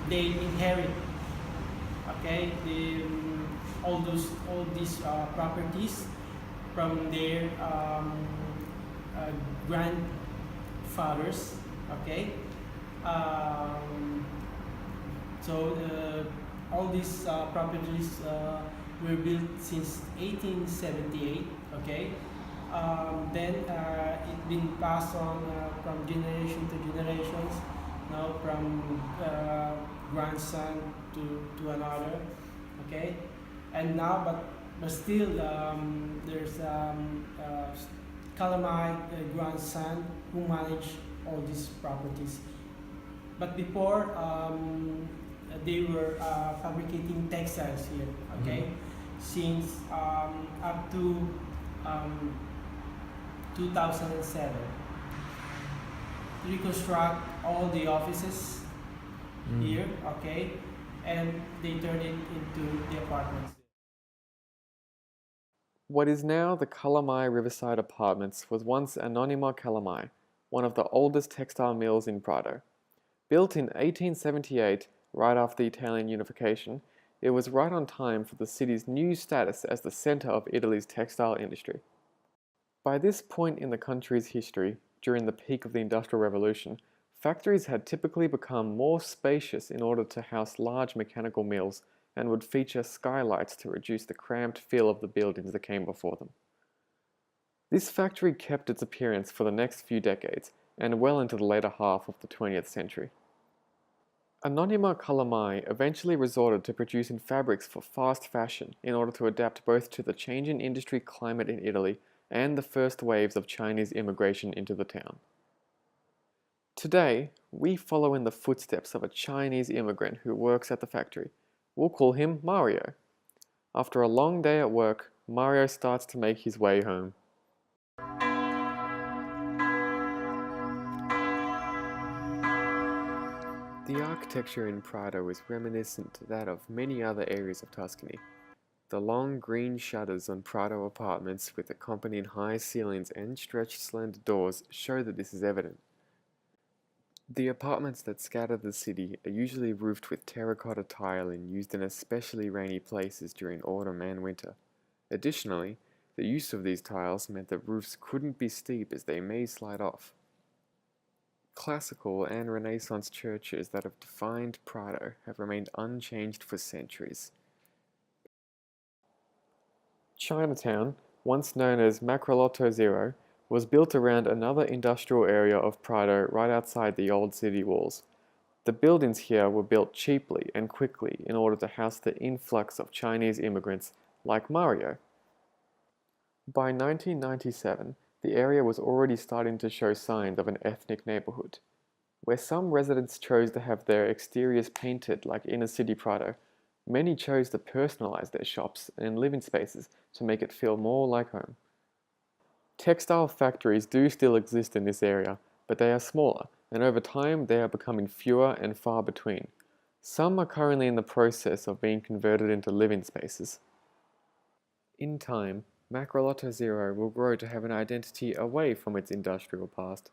they inherit, okay, all these properties from their uh, grandfathers, okay. Um, all these properties were built since 1878, okay. Then it's been passed on from generation to generations, now from grandson to another, okay. And now, but still, there's Calamai grandson who manage all these properties. But before, they were fabricating textiles here, okay, since up to um, 2007, reconstruct all the offices here, okay, and they turned it into the apartments. What is now the Kalamai Riverside Apartments was once Anonima Kalamai, one of the oldest textile mills in Prato. Built in 1878, right after the Italian unification, it was right on time for the city's new status as the center of Italy's textile industry. By this point in the country's history, during the peak of the Industrial Revolution, factories had typically become more spacious in order to house large mechanical mills and would feature skylights to reduce the cramped feel of the buildings that came before them. This factory kept its appearance for the next few decades and well into the later half of the 20th century. Anonima Kalamai eventually resorted to producing fabrics for fast fashion in order to adapt both to the changing industry climate in Italy and the first waves of Chinese immigration into the town. Today, we follow in the footsteps of a Chinese immigrant who works at the factory. We'll call him Mario. After a long day at work, Mario starts to make his way home. The architecture in Prato is reminiscent to that of many other areas of Tuscany. The long green shutters on Prato apartments with accompanying high ceilings and stretched slender doors show that this is evident. The apartments that scatter the city are usually roofed with terracotta tiling used in especially rainy places during autumn and winter. Additionally, the use of these tiles meant that roofs couldn't be steep as they may slide off. Classical and Renaissance churches that have defined Prato have remained unchanged for centuries. Chinatown, once known as Macrolotto Zero, was built around another industrial area of Prato right outside the old city walls. The buildings here were built cheaply and quickly in order to house the influx of Chinese immigrants like Mario. By 1997, the area was already starting to show signs of an ethnic neighborhood. Where some residents chose to have their exteriors painted like inner city Prato, many chose to personalize their shops and living spaces to make it feel more like home. Textile factories do still exist in this area, but they are smaller, and over time they are becoming fewer and far between. Some are currently in the process of being converted into living spaces. In time, Macrolotto Zero will grow to have an identity away from its industrial past.